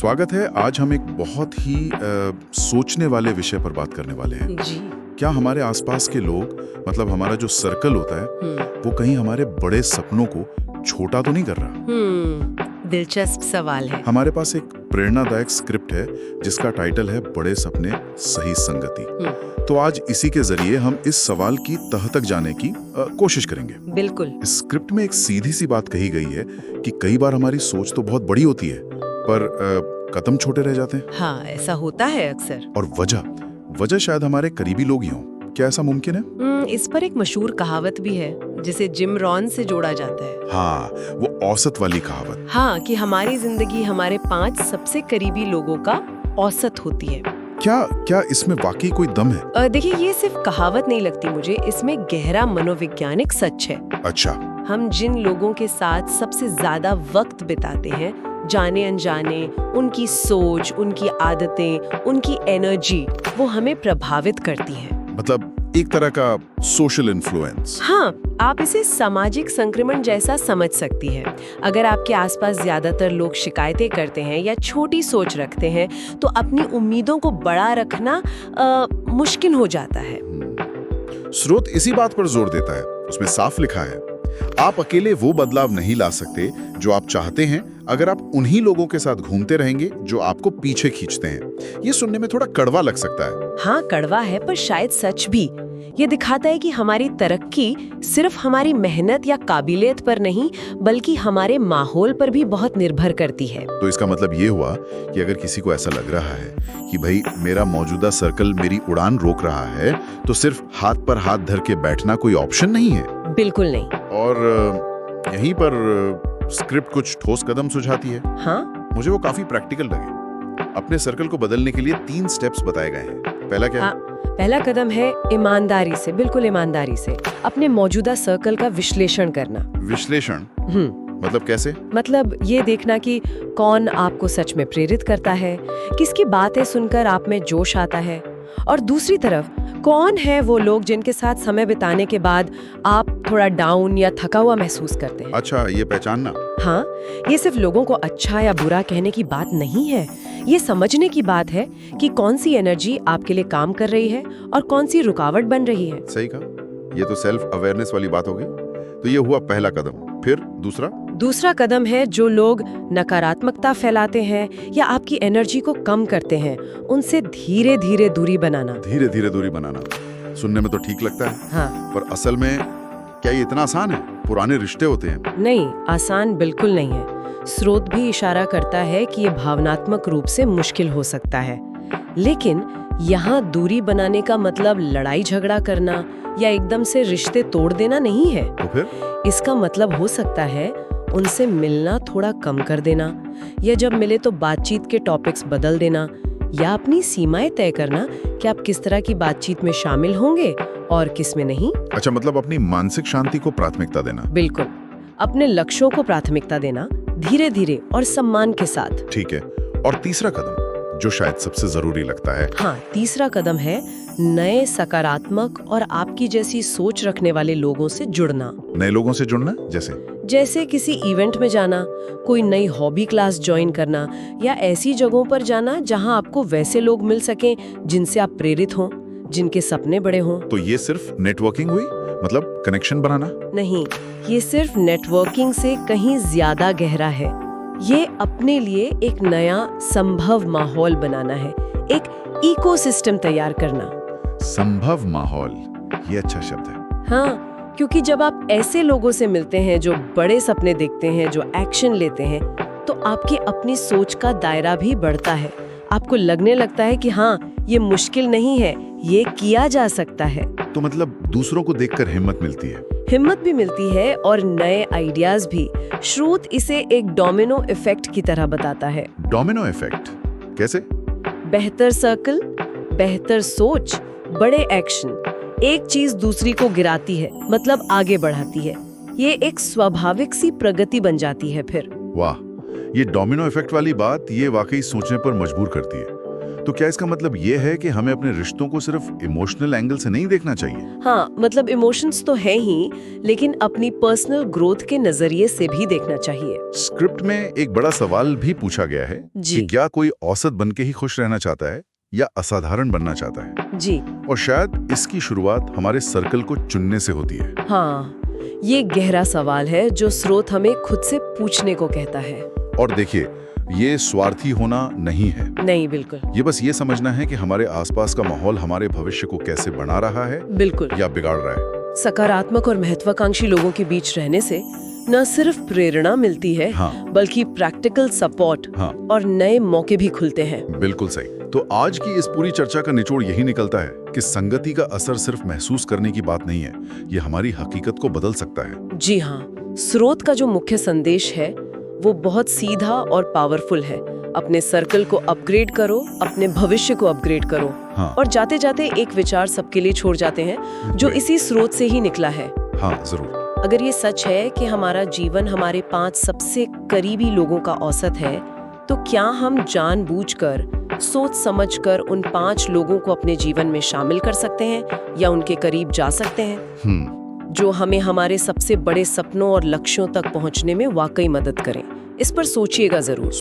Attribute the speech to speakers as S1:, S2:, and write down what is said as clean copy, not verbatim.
S1: स्वागत है। आज हम एक बहुत ही सोचने वाले विषय पर बात करने वाले हैं।
S2: जी।
S1: क्या हमारे आसपास के लोग, मतलब हमारा जो सर्कल होता है, वो कहीं हमारे बड़े सपनों को छोटा तो नहीं कर रहा?
S2: दिलचस्प सवाल है।
S1: हमारे पास एक प्रेरणादायक स्क्रिप्ट है जिसका टाइटल है बड़े सपने सही संगति। तो आज इसी के जरिए हम इस सवाल की तह तक जाने की कोशिश करेंगे।
S2: बिल्कुल।
S1: इस स्क्रिप्ट में एक सीधी सी बात कही गई है कि कई बार हमारी सोच तो बहुत बड़ी होती है पर कदम छोटे रह जाते हैं।
S2: हाँ, ऐसा होता है अक्सर।
S1: और वजह शायद हमारे करीबी लोग ही हों। क्या ऐसा मुमकिन है?
S2: इस पर एक मशहूर कहावत भी है जिसे जिम रॉन से जोड़ा जाता है।
S1: हाँ, वो औसत वाली कहावत।
S2: हाँ, कि हमारी जिंदगी हमारे 5 सबसे करीबी लोगों का औसत होती है।
S1: क्या इसमें वाकई कोई दम है?
S2: देखिए, ये सिर्फ कहावत नहीं लगती मुझे, इसमें गहरा मनोवैज्ञानिक सच है।
S1: अच्छा।
S2: हम जिन लोगों के साथ सबसे ज्यादा वक्त बिताते हैं, जाने अनजाने, उनकी सोच, उनकी आदतें, उनकी एनर्जी, वो हमें प्रभावित करती हैं।
S1: मतलब एक तरह का सोशल इन्फ्लुएंस।
S2: हाँ, आप इसे सामाजिक संक्रमण जैसा समझ सकती है। अगर आपके आसपास ज्यादातर लोग शिकायतें करते हैं या छोटी सोच रखते हैं, तो अपनी उम्मीदों को बड़ा रखना मुश्किल हो जाता है।
S1: स्रोत इसी बात पर जोर देता है। उसमें साफ लिखा है, आप अकेले वो बदलाव नहीं ला सकते जो आप चाहते हैं अगर आप उन्हीं लोगों के साथ घूमते रहेंगे जो आपको पीछे खींचते हैं। ये सुनने में थोड़ा कड़वा लग सकता है।
S2: हाँ, कड़वा है, पर शायद सच भी। ये दिखाता है कि हमारी तरक्की सिर्फ हमारी मेहनत या काबिलियत पर नहीं, बल्कि हमारे माहौल पर भी बहुत निर्भर करती है।
S1: तो इसका मतलब ये हुआ कि अगर किसी को ऐसा लग रहा है कि भाई मेरा मौजूदा सर्कल मेरी उड़ान रोक रहा है, तो सिर्फ हाथ पर हाथ धर के बैठना कोई ऑप्शन नहीं है।
S2: बिल्कुल नहीं।
S1: और यहीं पर स्क्रिप्ट कुछ ठोस कदम सुझाती है।
S2: हाँ,
S1: मुझे वो काफी प्रैक्टिकल लगे। अपने सर्कल को बदलने के लिए 3 स्टेप्स बताए गए हैं। पहला क्या है?
S2: पहला कदम है ईमानदारी से, बिल्कुल ईमानदारी से अपने मौजूदा सर्कल का विश्लेषण करना।
S1: विश्लेषण? मतलब कैसे?
S2: मतलब ये देखना कि कौन आपको सच में प्रेरित करता है, किसकी बातें सुनकर आप में जोश आता है, और दूसरी तरफ कौन है वो लोग जिनके साथ समय बिताने के बाद आप थोड़ा डाउन या थका हुआ महसूस करते हैं।
S1: अच्छा, ये पहचानना।
S2: हाँ, ये सिर्फ लोगों को अच्छा या बुरा कहने की बात नहीं है, ये समझने की बात है कि कौन सी एनर्जी आपके लिए काम कर रही है और कौन सी रुकावट बन रही है।
S1: सही कहा। ये तो सेल्फ अवेयरनेस वाली बात हो गई। तो ये हुआ पहला कदम। फिर दूसरा कदम है जो लोग नकारात्मकता फैलाते हैं या आपकी एनर्जी को कम करते हैं, उनसे धीरे धीरे दूरी बनाना। धीरे धीरे दूरी बनाना सुनने में तो ठीक लगता है।
S2: हाँ,
S1: पर असल में क्या ये इतना आसान है? पुराने रिश्ते होते हैं।
S2: नहीं, आसान बिल्कुल नहीं है। स्रोत भी इशारा करता है कि ये भावनात्मक रूप से मुश्किल हो सकता है, लेकिन यहाँ दूरी बनाने का मतलब लड़ाई झगड़ा करना या एकदम से रिश्ते तोड़ देना नहीं है।
S1: तो फिर
S2: इसका मतलब हो सकता है उनसे मिलना थोड़ा कम कर देना, या जब मिले तो बातचीत के टॉपिक्स बदल देना, या अपनी सीमाएं तय करना कि आप किस तरह की बातचीत में शामिल होंगे और किस में नहीं।
S1: अच्छा, मतलब अपनी मानसिक शांति को प्राथमिकता देना।
S2: बिल्कुल, अपने लक्ष्यों को प्राथमिकता देना, धीरे धीरे और सम्मान के साथ।
S1: ठीक है। और तीसरा कदम जो शायद सबसे जरूरी लगता है।
S2: हाँ, तीसरा कदम है नए सकारात्मक और आपकी जैसी सोच रखने वाले लोगों से जुड़ना।
S1: नए लोगों से जुड़ना जैसे
S2: किसी इवेंट में जाना, कोई नई हॉबी क्लास ज्वाइन करना, या ऐसी जगहों पर जाना जहां आपको वैसे लोग मिल सकें जिनसे आप प्रेरित हों, जिनके सपने बड़े हों।
S1: तो ये सिर्फ नेटवर्किंग हुई, मतलब कनेक्शन बनाना?
S2: नहीं, ये सिर्फ नेटवर्किंग से कहीं ज्यादा गहरा है। ये अपने लिए एक नया संभव माहौल बनाना है, एक इकोसिस्टम तैयार करना।
S1: संभव माहौल, ये अच्छा शब्द है।
S2: हाँ, क्योंकि जब आप ऐसे लोगों से मिलते हैं जो बड़े सपने देखते हैं, जो एक्शन लेते हैं, तो आपकी अपनी सोच का दायरा भी बढ़ता है। आपको लगने लगता है कि हाँ, ये मुश्किल नहीं है, ये किया जा सकता है।
S1: तो मतलब दूसरों को देखकर हिम्मत मिलती है।
S2: हिम्मत भी मिलती है और नए आइडियाज भी। स्रोत इसे एक डोमिनो इफेक्ट की तरह बताता है।
S1: डोमिनो इफेक्ट कैसे?
S2: बेहतर सर्कल, बेहतर सोच, बड़े एक्शन, एक चीज दूसरी को गिराती है, मतलब आगे बढ़ाती है। ये एक स्वाभाविक सी प्रगति बन जाती है फिर।
S1: वाह, ये डोमिनो इफेक्ट वाली बात ये वाकई सोचने पर मजबूर करती है।
S3: तो क्या इसका मतलब ये है कि हमें अपने रिश्तों को सिर्फ इमोशनल एंगल से नहीं देखना चाहिए?
S2: हाँ, मतलब इमोशंस तो है ही, लेकिन अपनी पर्सनल ग्रोथ के नजरिए से भी देखना चाहिए।
S3: स्क्रिप्ट में एक बड़ा सवाल भी पूछा गया है
S2: जी।
S3: कि क्या कोई औसत बन के ही खुश रहना चाहता है या असाधारण बनना चाहता है?
S2: जी
S3: और शायद इसकी शुरुआत हमारे सर्कल को चुनने से होती है।
S2: हाँ, ये गहरा सवाल है जो स्रोत हमें खुद से पूछने को कहता है।
S3: और देखिए, ये स्वार्थी होना नहीं है।
S2: नहीं, बिल्कुल।
S3: ये बस ये समझना है कि हमारे आसपास का माहौल हमारे भविष्य को कैसे बना रहा है
S2: बिल्कुल।
S3: या बिगाड़ रहा है।
S2: सकारात्मक और महत्वाकांक्षी लोगों के बीच रहने से न सिर्फ प्रेरणा मिलती है,
S3: हाँ।
S2: बल्कि प्रैक्टिकल सपोर्ट
S3: हाँ।
S2: और नए मौके भी खुलते हैं।
S3: बिल्कुल सही। तो आज की इस पूरी चर्चा का निचोड़ यही निकलता है कि संगति का असर सिर्फ महसूस करने की बात नहीं है, ये हमारी हकीकत को बदल सकता है।
S2: जी हाँ, स्रोत का जो मुख्य संदेश है वो बहुत सीधा और पावरफुल है। अपने सर्कल को अपग्रेड करो, अपने भविष्य को अपग्रेड करो।
S3: हाँ।
S2: और जाते जाते एक विचार सबके लिए छोड़ जाते हैं जो इसी स्रोत से ही निकला है।
S3: हाँ, जरूर।
S2: अगर ये सच है कि हमारा जीवन हमारे 5 सबसे करीबी लोगों का औसत है, तो क्या हम जानबूझकर, सोच समझकर उन 5 लोगों को अपने जीवन में शामिल कर सकते हैं या उनके करीब जा सकते हैं, जो हमें हमारे सबसे बड़े सपनों और लक्ष्यों तक पहुंचने में वाकई मदद करें? इस पर सोचिएगा जरूर।